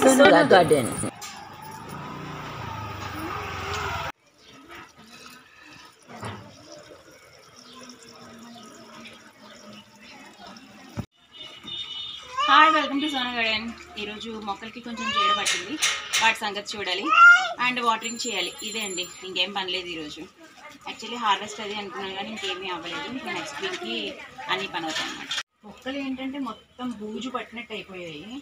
Sona Garden. Hi, welcome to Sona garden. ఈరోజు మొక్కలకి కొంచెం చీడ పట్టింది, వాటి సంగతి చూడాలి అండ్ వాటరింగ్ చేయాలి. ఇదే అండి, ఇంకేం పనిలేదు ఈరోజు. యాక్చువల్లీ హార్వెస్ట్ అది అనుకున్నాను కానీ ఇంకేమీ అవ్వలేదు. ఇంకా నెక్స్ట్ వీక్కి అన్నీ పని అవుతాయి అన్నమాట. మొక్కలు ఏంటంటే మొత్తం బూజు పట్టినట్టు అయిపోయాయి.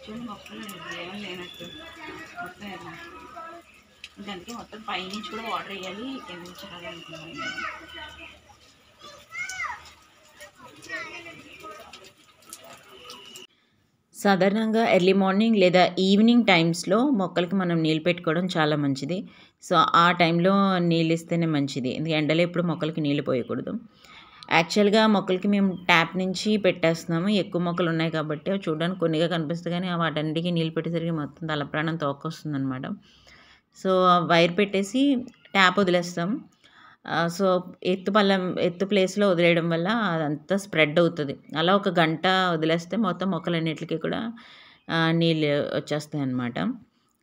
చూడండి, మొక్కలు ఏమీ లేనట్టు మొత్తం ఇంకా అందుకే మొత్తం పైనుంచి కూడా వాటర్ వేయాలి, కింద నుంచి అనుకున్నాను. సాధారణంగా ఎర్లీ మార్నింగ్ లేదా ఈవినింగ్ టైమ్స్లో మొక్కలకి మనం నీళ్ళు పెట్టుకోవడం చాలా మంచిది. సో ఆ టైంలో నీళ్ళు ఇస్తేనే మంచిది, ఎందుకంటే ఎండలో ఎప్పుడు మొక్కలకి నీళ్ళు పోయకూడదు. యాక్చువల్గా మొక్కలకి మేము ట్యాప్ నుంచి పెట్టేస్తున్నాము. ఎక్కువ మొక్కలు ఉన్నాయి కాబట్టి అవి చూడడానికి కొన్నిగా కనిపిస్తాయి, కానీ వాటన్నిటికీ నీళ్ళు పెట్టేసరికి మొత్తం తలప్రాణం తోక్కొస్తుంది అనమాట. సో వైర్ పెట్టేసి ట్యాప్ వదిలేస్తాం. సో ఎత్తు ప్లేస్లో వదిలేయడం వల్ల అదంతా స్ప్రెడ్ అవుతుంది. అలా ఒక గంట వదిలేస్తే మొత్తం మొక్కలన్నిటికీ కూడా నీళ్ళు వచ్చేస్తాయి అన్నమాట.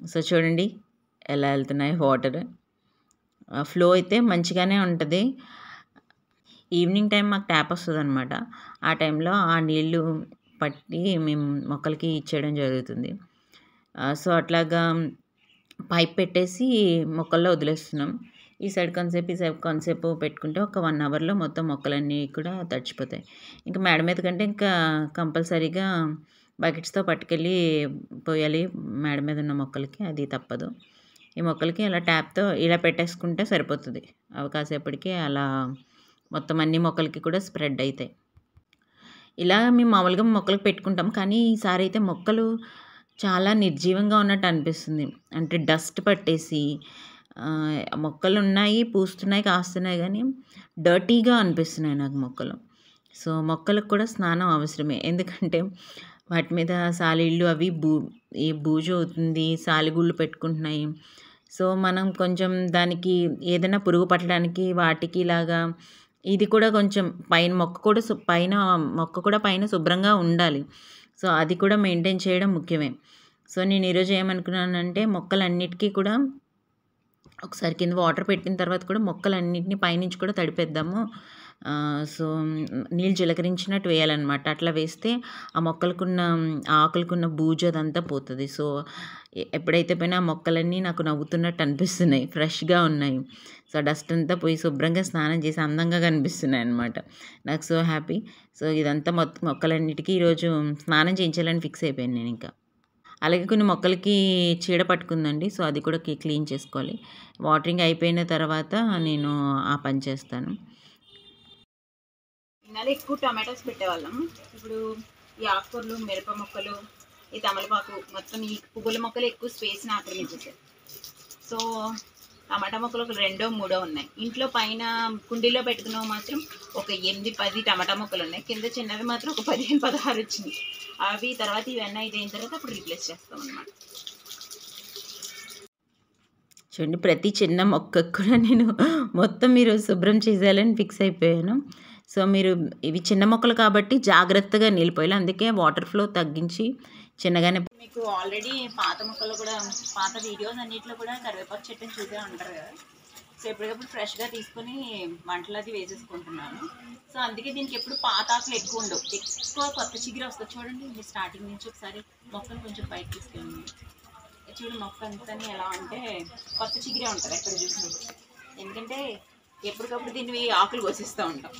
సో చూడండి ఎలా వెళ్తున్నాయి వాటర్. ఫ్లో అయితే మంచిగానే ఉంటుంది. ఈవినింగ్ టైం మాకు ట్యాప్ వస్తుంది అనమాట. ఆ టైంలో ఆ నీళ్ళు పట్టి మేము మొక్కలకి ఇచ్చేయడం జరుగుతుంది. సో అట్లాగా పైప్ పెట్టేసి మొక్కల్లో వదిలేస్తున్నాం. ఈ సైడ్ కొంతసేపు పెట్టుకుంటే ఒక 1 అవర్లో మొత్తం మొక్కలన్నీ కూడా తడిచిపోతాయి. ఇంకా మేడ మీద కంటే ఇంకా కంపల్సరీగా బకెట్స్తో పట్టుకెళ్ళి పోయాలి మేడ మీద ఉన్న మొక్కలకి, అది తప్పదు. ఈ మొక్కలకి అలా ట్యాప్తో ఇలా పెట్టేసుకుంటే సరిపోతుంది. అవి కాసేపటికి అలా మొత్తం అన్ని మొక్కలకి కూడా స్ప్రెడ్ అవుతాయి. ఇలా మేము మామూలుగా మొక్కలకు పెట్టుకుంటాం, కానీ ఈసారి అయితే మొక్కలు చాలా నిర్జీవంగా ఉన్నట్టు అనిపిస్తుంది. అంటే డస్ట్ పట్టేసి మొక్కలు ఉన్నాయి, పూస్తున్నాయి, కాస్తున్నాయి, కానీ డర్టీగా అనిపిస్తున్నాయి నాకు మొక్కలు. సో మొక్కలకు కూడా స్నానం అవసరమే, ఎందుకంటే వాటి మీద సాలీళ్ళు అవి ఈ బూజు అవుతుంది, సాలిగుళ్ళు పెట్టుకుంటున్నాయి. సో మనం కొంచెం దానికి ఏదైనా పురుగు పట్టడానికి వాటికి లాగా ఇది కూడా కొంచెం మొక్క కూడా పైన శుభ్రంగా ఉండాలి. సో అది కూడా మెయింటైన్ చేయడం ముఖ్యమే. సో నేను ఈరోజు ఏమనుకున్నానంటే మొక్కలన్నిటికీ కూడా ఒకసారి కింద వాటర్ పెట్టిన తర్వాత కూడా మొక్కలన్నింటినీ పైనుంచి కూడా తడిపేద్దాము. సో నీళ్ళు చిలకరించినట్టు వేయాలన్నమాట. అట్లా వేస్తే ఆ మొక్కలకున్న ఆకులకున్న బూజు అదంతా పోతుంది. సో ఎప్పుడైతే పోయినా ఆ మొక్కలన్నీ నాకు నవ్వుతున్నట్టు అనిపిస్తున్నాయి, ఫ్రెష్గా ఉన్నాయి. సో డస్ట్ అంతా పోయి శుభ్రంగా స్నానం చేసి అందంగా కనిపిస్తున్నాయి అన్నమాట. నాకు సో హ్యాపీ. సో ఇదంతా మొక్కలన్నిటికీ ఈరోజు స్నానం చేయించాలని ఫిక్స్ అయిపోయాను నేను. ఇంకా అలాగే కొన్ని మొక్కలకి చీడ పట్టుకుందండి. సో అది కూడా క్లీన్ చేసుకోవాలి. వాటరింగ్ అయిపోయిన తర్వాత నేను ఆ పని చేస్తాను. ఇన్నాళ్ళు ఎక్కువ టమాటోస్ పెట్టేవాళ్ళం. ఇప్పుడు ఈ ఆకుకూరలు, మిరప మొక్కలు, ఈ తమలపాకు, మొత్తం ఈ పువ్వుల మొక్కలు ఎక్కువ స్పేస్ని ఆక్రమించేసాయి. సో టమాటా మొక్కలు ఒక 2-3 ఉన్నాయి. ఇంట్లో పైన కుండీలో పెట్టుకున్నవి మాత్రం ఒక 8-10 టమాటా మొక్కలు ఉన్నాయి. కింద చిన్నవి మాత్రం ఒక 15-16 వచ్చినాయి. అవి తర్వాత ఇవన్నీ అయిన తర్వాత అప్పుడు రీప్లేస్ చేస్తాం అన్నమాట. చూడండి, ప్రతి చిన్న మొక్కకు కూడా నేను మొత్తం మీరు శుభ్రం చేసేయాలని ఫిక్స్ అయిపోయాను. సో మీరు ఇవి చిన్న మొక్కలు కాబట్టి జాగ్రత్తగా నీళ్ళు పోయాలి. అందుకే వాటర్ ఫ్లో తగ్గించి చిన్నగానే. మీకు ఆల్రెడీ పాత మొక్కలు కూడా, పాత వీడియోస్ అన్నింటిలో కూడా కరివేపాకు చెట్టుని చూసే ఉంటారు కదా. సో ఎప్పటికప్పుడు ఫ్రెష్గా తీసుకొని మంటలు అది వేసేసుకుంటున్నాను. సో అందుకే దీనికి ఎప్పుడు పాత ఆకులు ఎక్కువ ఉండవు, ఎక్కువ కొత్త చిగురు వస్తుంది. చూడండి, మీరు స్టార్టింగ్ నుంచి ఒకసారి మొక్కను కొంచెం పైకి తీసుకెళ్ళండి. చూడు మొక్క అంతా ఎలా అంటే కొత్త చిగురే ఉంటుంది ఎక్కడ చూసినప్పుడు, ఎందుకంటే ఎప్పటికప్పుడు దీన్ని ఆకులు కోసిస్తూ ఉంటాం.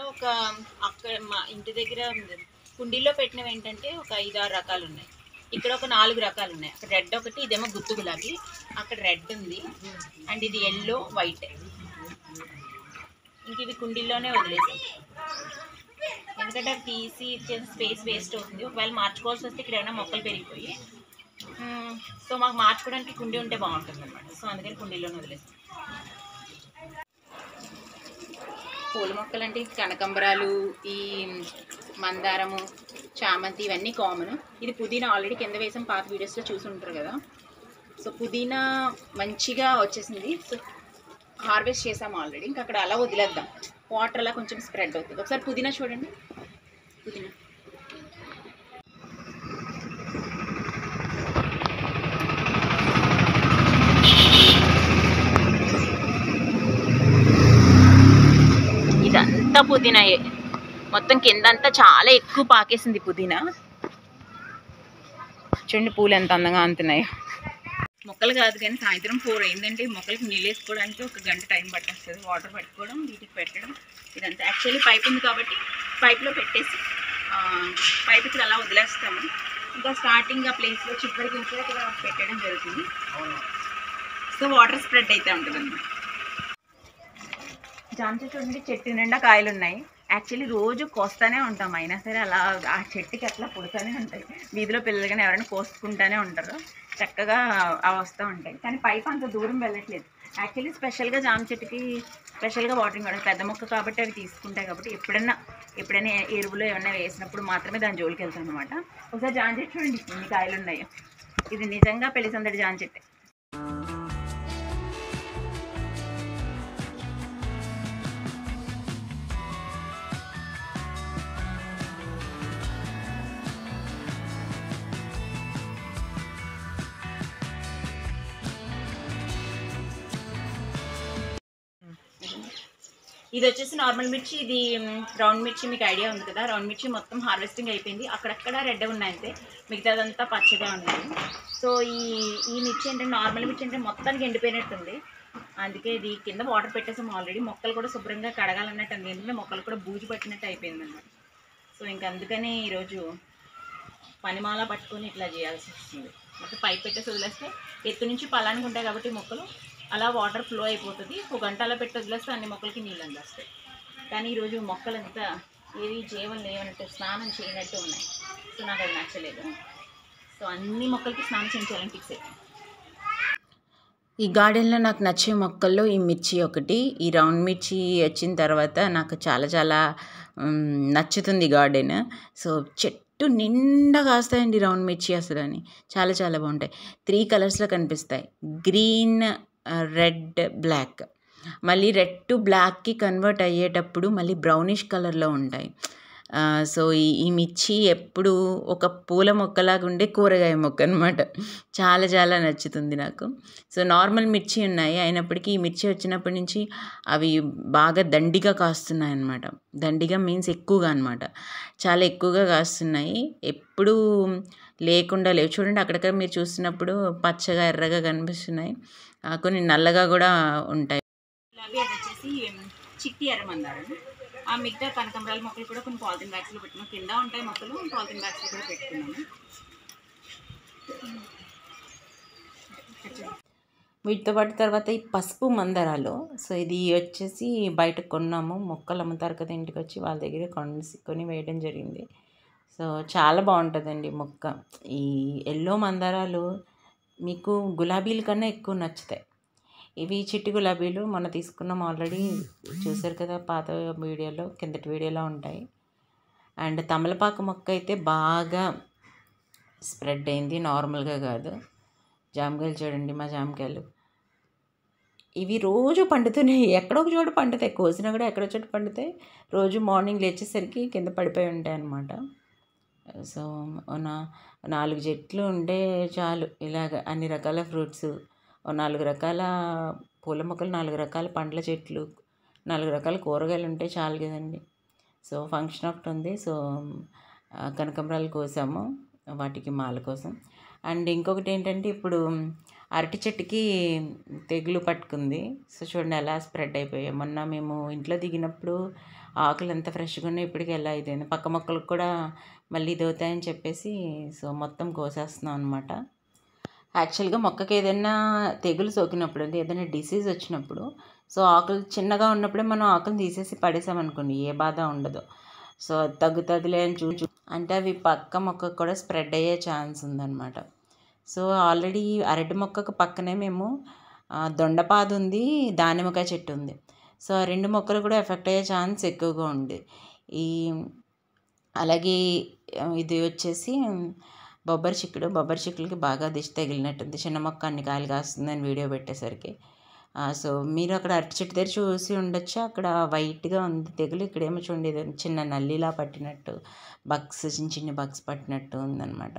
ఒక అక్కడ మా ఇంటి దగ్గర కుండీలో పెట్టినవి ఏంటంటే ఒక 5-6 రకాలు ఉన్నాయి. ఇక్కడ ఒక 4 రకాలు ఉన్నాయి. అక్కడ రెడ్ ఒకటి, ఇదేమో గుత్తు గులాబీ, అక్కడ రెడ్ ఉంది, అండ్ ఇది ఎల్లో, వైట్. ఇంక ఇవి కుండీల్లోనే వదిలేసాం, ఎందుకంటే అవి తీసి స్పేస్ వేస్ట్ అవుతుంది. ఒకవేళ మార్చుకోవాల్సి వస్తే ఇక్కడ ఏమైనా మొక్కలు పెరిగిపోయి, సో మాకు మార్చుకోవడానికి కుండీ ఉంటే బాగుంటుంది అన్నమాట. సో అందుకని కుండీలోనే వదిలేసాం. పూల మొక్కలు అంటే కనకంబరాలు, ఈ మందారము, చామంతి, ఇవన్నీ కామన్. ఇది పుదీనా ఆల్రెడీ కింద వేసాం, పాత వీడియోస్లో చూసి ఉంటారు కదా. సో పుదీనా మంచిగా వచ్చేసింది. సో హార్వెస్ట్ చేసాము ఆల్రెడీ. ఇంకా అక్కడ అలా వదిలేద్దాం, వాటర్ అలా కొంచెం స్ప్రెడ్ అవుతుంది. ఒకసారి పుదీనా చూడండి, పుదీనా ఇదంతా పుదీనాయే, మొత్తం కిందంతా చాలా ఎక్కువ పాకేసింది పుదీనా. చూడండి పూలు ఎంత అందంగా అంతున్నాయో. మొక్కలు కాదు కానీ సాయంత్రం 4 అయిందంటే మొక్కలకి నీళ్ళు వేసుకోవడానికి 1 గంట టైం పట్టేస్తుంది. వాటర్ పట్టుకోవడం, వీటికి పెట్టడం, ఇదంతా. యాక్చువల్లీ పైప్ ఉంది కాబట్టి పైప్లో పెట్టేసి పైప్ ఇక్కడ అలా వదిలేస్తాము. ఇంకా స్టార్టింగ్ ఆ ప్లేస్లో చివరికి ఇంకా ఇక్కడ పెట్టడం జరుగుతుంది. సో వాటర్ స్ప్రెడ్ అయితే ఉంటుంది అన్నమాట. జామ చెట్టు చూడండి, చెట్టు నిండా కాయలు ఉన్నాయి. యాక్చువల్లీ రోజు కోస్తానే ఉంటాం, అయినా సరే అలా ఆ చెట్టుకి అట్లా పుడుతూనే ఉంటాయి. వీధిలో పిల్లలు కానీ ఎవరైనా కోసుకుంటూనే ఉంటారు, చక్కగా అవి వస్తూ ఉంటాయి. కానీ పైప్ అంత దూరం వెళ్ళట్లేదు. యాక్చువల్లీ స్పెషల్గా జామ చెట్టుకి స్పెషల్గా వాటరింగ్ కూడా, పెద్ద మొక్క కాబట్టి అవి తీసుకుంటాయి కాబట్టి ఎప్పుడైనా ఎరువులో ఏమైనా వేసినప్పుడు మాత్రమే దాని జోలికి వెళ్తాం అనమాట. ఒకసారి జామ చెట్టు చూడండి ఎన్ని కాయలు ఉన్నాయో. ఇది నిజంగా పెళ్లి సందడి జామ చెట్టు. ఇది వచ్చేసి నార్మల్ మిర్చి, ఇది రౌండ్ మిర్చి. మీకు ఐడియా ఉంది కదా, రౌండ్ మిర్చి మొత్తం హార్వెస్టింగ్ అయిపోయింది. అక్కడక్కడ రెడ్ ఉన్నాయంతే, మిగతాదంతా పచ్చగా ఉన్నాయి. సో ఈ మిర్చి ఏంటంటే నార్మల్ మిర్చి అంటే మొత్తానికి ఎండిపోయినట్టుంది. అందుకే ఇది కింద వాటర్ పెట్టేసాము ఆల్రెడీ. మొక్కలు కూడా శుభ్రంగా కడగాలన్నట్టు అంది, ఎందుకంటే మొక్కలు కూడా బూజు పట్టినట్టు అయిపోయింది అన్నమాట. సో ఇంకా అందుకని ఈరోజు పనిమాల పట్టుకొని ఇట్లా చేయాల్సి వస్తుంది. మొత్తం పైప్ పెట్టేసి వదిలేస్తే ఎత్తు నుంచి పలానికి ఉంటాయి కాబట్టి మొక్కలు అలా వాటర్ ఫ్లో అయిపోతుంది. 1 గంట అలా పెట్టి వదిలేస్తే అన్ని మొక్కలకి నీళ్ళు అందేస్తాయి. కానీ ఈరోజు మొక్కలంతా ఏవి జీవం లేవనట్టు, స్నానం చేయనట్టు ఉన్నాయి. సో నాకు అది నచ్చలేదు. సో అన్ని మొక్కలకి స్నానం చేయించాలని ఫిక్స్ అయ్యాను. ఈ గార్డెన్లో నాకు నచ్చే మొక్కల్లో ఈ మిర్చి ఒకటి. ఈ రౌండ్ మిర్చి వచ్చిన తర్వాత నాకు చాలా చాలా నచ్చుతుంది గార్డెన్. సో చెట్టు నిండా కాస్తాయండి రౌండ్ మిర్చి అసలు అని, చాలా చాలా బాగుంటాయి. 3 కలర్స్లో కనిపిస్తాయి, గ్రీన్, రెడ్, బ్లాక్. మళ్ళీ రెడ్ టు బ్లాక్కి కన్వర్ట్ అయ్యేటప్పుడు మళ్ళీ బ్రౌనిష్ కలర్లో ఉంటాయి. సో ఈ మిర్చి ఎప్పుడు ఒక పూల మొక్కలాగా ఉండే కూరగాయ మొక్క అనమాట. చాలా చాలా నచ్చుతుంది నాకు. సో నార్మల్ మిర్చి ఉన్నాయి, అయినప్పటికీ ఈ మిర్చి వచ్చినప్పటి నుంచి అవి బాగా దండిగా కాస్తున్నాయి అన్నమాట. దండిగా మీన్స్ ఎక్కువగా అనమాట, చాలా ఎక్కువగా కాస్తున్నాయి. ఎప్పుడూ లేకుండా లేవు. చూడండి అక్కడక్కడ మీరు చూస్తున్నప్పుడు పచ్చగా ఎర్రగా కనిపిస్తున్నాయి, కొన్ని నల్లగా కూడా ఉంటాయి. గులాబీ అది వచ్చేసి చిట్టి ఎర్రమందారం. ఆ మిగతా కనకాంబరాల మొక్కలు కూడా కొన్ని పాలిథిన్ బ్యాగ్స్లో పెట్టుకున్నాం. కింద ఉంటాయి మొక్కలు, పాలిథిన్ బ్యాగ్స్లో కూడా పెట్టుకున్నాము. వీటితో పాటు తర్వాత ఈ పసుపు మందారాలు. సో ఇది వచ్చేసి బయట కొన్నాము, మొక్కలు అమ్ముతారు కదా ఇంటికి వచ్చి, వాళ్ళ దగ్గర కొని వేయడం జరిగింది. సో చాలా బాగుంటుందండి మొక్క. ఈ ఎల్లో మందారాలు మీకు గులాబీల కన్నా ఎక్కువ నచ్చుతాయి. ఇవి చిట్టి గులాబీలు మొన్న తీసుకున్నాం, ఆల్రెడీ చూసారు కదా పాత వీడియోలో, కిందటి వీడియోలో ఉంటాయి. అండ్ తమలపాకు మొక్క అయితే బాగా స్ప్రెడ్ అయింది, నార్మల్గా కాదు. జామకాయలు చూడండి, మా జామకాయలు ఇవి రోజు పండుతున్నాయి, ఎక్కడో ఒక చోట పండుతాయి, కోసినా కూడా ఎక్కడో చోట పండుతాయి. రోజు మార్నింగ్ లేచేసరికి కింద పడిపోయి ఉంటాయి అన్నమాట. సో 4 చెట్లు ఉంటే చాలు, ఇలాగ అన్ని రకాల ఫ్రూట్స్, 4 రకాల పూల మొక్కలు, 4 రకాల పండ్ల చెట్లు, 4 రకాల కూరగాయలు ఉంటే చాలు కదండి. సో ఫంక్షన్ ఒకటి ఉంది, సో కనకాంబరాలు కోసాము వాటికి మాల కోసం. అండ్ ఇంకొకటి ఏంటంటే ఇప్పుడు అరటి చెట్టుకి తెగులు పట్టుకుంది. సో చూడండి ఎలా స్ప్రెడ్ అయిపోయాయి. మొన్న మేము ఇంట్లో దిగినప్పుడు ఆకులు ఎంత ఫ్రెష్గా ఉన్నాయి, ఇప్పటికీ ఎలా అయిపోయింది. పక్క మొక్కలకు కూడా మళ్ళీ దోతాయని చెప్పేసి సో మొత్తం కోసేస్తున్నాం అనమాట. యాక్చువల్గా మొక్కకి ఏదైనా తెగులు సోకినప్పుడు, అంటే ఏదైనా డిసీజ్ వచ్చినప్పుడు, సో ఆకులు చిన్నగా ఉన్నప్పుడే మనం ఆకులు తీసేసి పడేసామనుకోండి, ఏ బాధ ఉండదు. సో తగ్గుతుందిలే అని అంటే అవి పక్క మొక్కకు కూడా స్ప్రెడ్ అయ్యే ఛాన్స్ ఉందన్నమాట. సో ఆల్రెడీ అరటి మొక్కకు పక్కనే మేము దొండపాదు ఉంది, దానిమ్మకాయ చెట్టు ఉంది. సో ఆ 2 మొక్కలు కూడా ఎఫెక్ట్ అయ్యే ఛాన్స్ ఎక్కువగా ఉంది. అలాగే ఇది వచ్చేసి బొబ్బరి చిక్కుడుకి బాగా దిష్టి తగిలినట్టుంది. చిన్న మొక్క అన్ని కాయలు కాస్తుందని వీడియో పెట్టేసరికి సో మీరు అక్కడ అరటి చెట్టు దగ్గర చూసి ఉండొచ్చు. అక్కడ వైట్‌గా ఉంది తెగులు. ఇక్కడేమో చూడండి ఏదో చిన్న నల్లిలా పట్టినట్టు, బగ్స్ చిన్న చిన్న బగ్స్ పట్టినట్టు ఉందనమాట.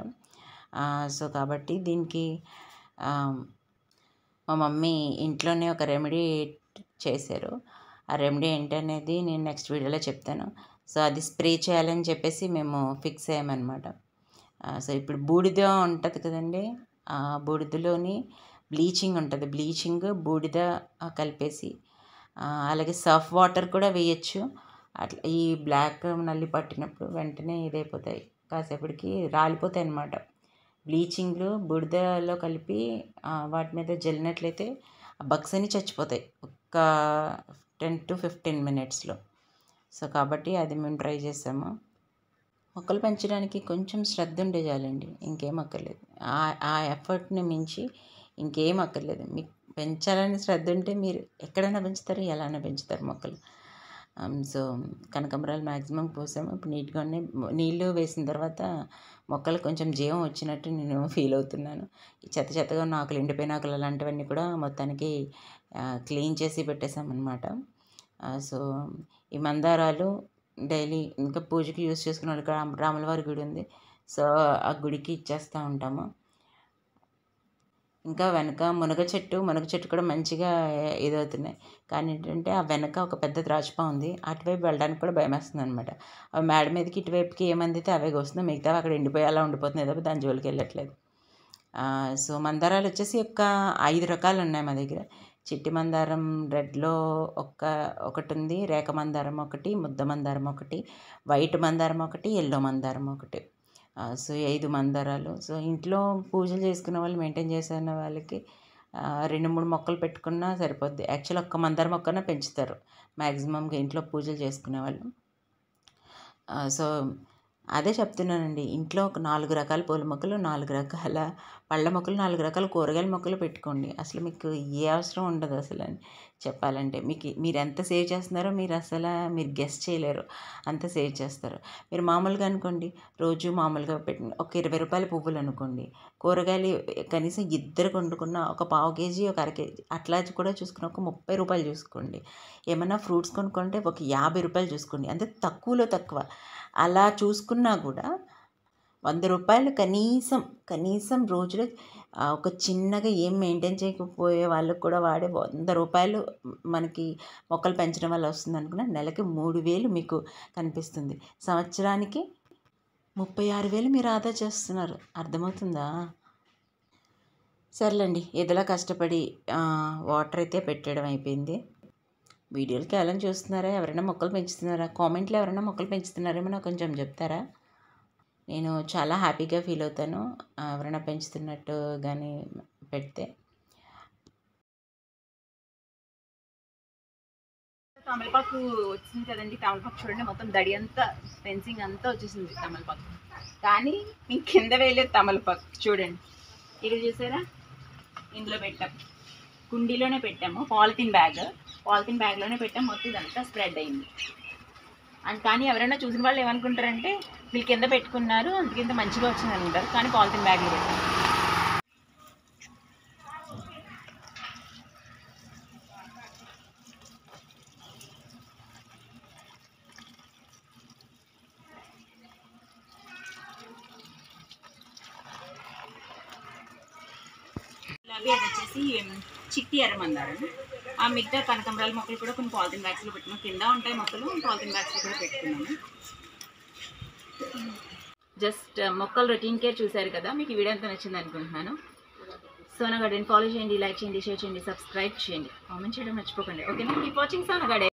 సో కాబట్టి దీనికి మా మమ్మీ ఇంట్లోనే ఒక రెమెడీ చేశారు. ఆ రెమెడీ ఏంటనేది నేను నెక్స్ట్ వీడియోలో చెప్తాను. సో అది స్ప్రే చేయాలని చెప్పేసి మేము ఫిక్స్ అయ్యామన్నమాట. సో ఇప్పుడు బూడిద ఉంటుంది కదండీ, ఆ బూడిదలోని బ్లీచింగ్ ఉంటుంది. బ్లీచింగ్ బూడిద కలిపేసి అలాగే సర్ఫ్ వాటర్ కూడా వేయచ్చు. అట్లా ఈ బ్లాక్ నల్లి పట్టినప్పుడు వెంటనే ఇదైపోతాయి, కాసేపటికి రాలిపోతాయి అన్నమాట. బ్లీచింగ్లో బూడిదలో కలిపి వాటి మీద జల్లినట్లయితే ఆ బగ్స్ అన్నీ చచ్చిపోతాయి ఒక 10 to 15 మినిట్స్లో. సో కాబట్టి అది మేము ట్రై చేసాము. మొక్కలు పెంచడానికి కొంచెం శ్రద్ధ ఉండే చాలండి, ఇంకేం అక్కర్లేదు. ఆ ఎఫర్ట్ని మించి ఇంకేం అక్కర్లేదు. మీకు పెంచాలని శ్రద్ధ ఉంటే మీరు ఎక్కడైనా పెంచుతారు, ఎలానైనా పెంచుతారు మొక్కలు. సో కనకాంబరాలు మ్యాక్సిమం పోసాము. ఇప్పుడు నీట్గా ఉన్నాయి. నీళ్ళు వేసిన తర్వాత మొక్కలు కొంచెం జీవం వచ్చినట్టు నేను ఫీల్ అవుతున్నాను. ఈ చెత్త చెత్తగా ఉన్న ఆకులు, ఎండిపోయిన ఆకులు అలాంటివన్నీ కూడా మొత్తానికి క్లీన్ చేసి పెట్టేసామన్నమాట. సో ఈ మందారాలు డైలీ ఇంకా పూజకి యూజ్ చేసుకునే వాళ్ళకి రాములవారి గుడి ఉంది. సో ఆ గుడికి ఇచ్చేస్తూ ఉంటాము. ఇంకా వెనక మునగ చెట్టు కూడా మంచిగా ఇదవుతున్నాయి. కానీ ఏంటంటే ఆ వెనక ఒక పెద్ద ద్రాక్ష ఉంది. అటువైపు వెళ్ళడానికి కూడా భయమేస్తుంది అనమాట. అవి మేడ మీదకి ఇటువైపుకి ఏమందితే అవే వస్తుంది, మిగతావి అక్కడ ఎండిపోయి అలా ఉండిపోతున్నాయి తప్ప దాని జోలికి వెళ్ళట్లేదు. సో మందారాలు వచ్చేసి ఒక 5 రకాలు ఉన్నాయి మా దగ్గర. చిట్టి మందారం రెడ్లో ఒకటి ఉంది, రేఖ మందారం ఒకటి, ముద్ద మందారం ఒకటి, వైట్ మందారం ఒకటి, ఎల్లో మందారం ఒకటి. సో 5 మందారాలు. సో ఇంట్లో పూజలు చేసుకునే వాళ్ళు, మెయింటైన్ చేసే వాళ్ళకి 2-3 మొక్కలు పెట్టుకున్నా సరిపోద్ది. యాక్చువల్ ఒక్క మందార మొక్కన పెంచుతారు మ్యాక్సిమంగా ఇంట్లో పూజలు చేసుకునే వాళ్ళు. సో అదే చెప్తున్నానండి, ఇంట్లో ఒక 4 రకాల పూల మొక్కలు, 4 రకాల పళ్ళ మొక్కలు, 4 రకాల కూరగాయల మొక్కలు పెట్టుకోండి. అసలు మీకు ఏ అవసరం ఉండదు అసలు అని చెప్పాలంటే. మీరు ఎంత సేవ్ చేస్తున్నారో మీరు గెస్ చేయలేరు, అంత సేవ్ చేస్తారు. మీరు మామూలుగా అనుకోండి, రోజు మామూలుగా పెట్టిన ఒక 20 రూపాయల పువ్వులు అనుకోండి, కూరగాయలు కనీసం 2 వండుకున్న ఒక పావు కేజీ, ఒక అర కేజీ అట్లా కూడా చూసుకుని ఒక 30 రూపాయలు చూసుకోండి. ఏమన్నా ఫ్రూట్స్ కొనుక్కుంటే ఒక 50 రూపాయలు చూసుకోండి. అంటే తక్కువలో తక్కువ. అలా చూసుకున్నా కూడా 100 రూపాయలు కనీసం రోజులో ఒక చిన్నగా ఏం మెయింటైన్ చేయకపోయే వాళ్ళకు కూడా వాడే 100 రూపాయలు మనకి మొక్కలు పెంచడం వల్ల వస్తుంది అనుకున్న నెలకి 3,000 మీకు కనిపిస్తుంది. సంవత్సరానికి 36,000 మీరు ఆదా చేస్తున్నారు. అర్థమవుతుందా? సర్లేండి, ఏదోలా కష్టపడి వాటర్ అయితే పెట్టడం అయిపోయింది. వీడియోలకి ఎవరైనా చూస్తున్నారా, ఎవరైనా మొక్కలు పెంచుతున్నారా, కామెంట్లో ఎవరైనా మొక్కలు పెంచుతున్నారేమో నాకు కొంచెం చెప్తారా? నేను చాలా హ్యాపీగా ఫీల్ అవుతాను ఎవరైనా పెంచుతున్నట్టు కానీ పెడితే. తమలపాకు వచ్చింది కదండి, తమలపాకు చూడండి మొత్తం దడి అంతా, ఫెన్సింగ్ అంతా వచ్చేసింది తమలపాకు. కానీ మేము కింద వేయలేదు తమలపాకు. చూడండి ఇక్కడ చూసారా, ఇందులో పెట్టాం, కుండీలోనే పెట్టాము. పాలిథిన్ బ్యాగ్లోనే పెట్టాం. మొత్తం ఇదంతా స్ప్రెడ్ అయింది. అండ్ కానీ ఎవరైనా చూసిన వాళ్ళు ఏమనుకుంటారంటే వీళ్ళు కింద పెట్టుకున్నారు అందుకింత మంచిగా వచ్చింది అనుకుంటారు. కానీ పాలిథిన్ బ్యాగ్లో పెట్టాం. గులాబీ అది వచ్చేసి చిట్టి ఎర్రమందారం. ఆ మిగతా కనకాంబరాల మొక్కలు కూడా కొన్ని పాలిథిన్ బ్యాగ్స్లో పెట్టుకున్నాం. కింద ఉంటాయి మొక్కలు, పాలిథిన్ బ్యాగ్స్లో కూడా పెట్టుకున్నాము. జస్ట్ మొక్కలు రొటీన్ కేర్ చూశారు కదా. మీకు ఈ వీడియో అంతా నచ్చింది అనుకుంటున్నాను. సోనా గార్డెన్ ఫాలో చేయండి, లైక్ చేయండి, షేర్ చేయండి, సబ్స్క్రైబ్ చేయండి, కామెంట్ చేయడం మర్చిపోకండి. ఓకేనా? Keep watching Sona garden.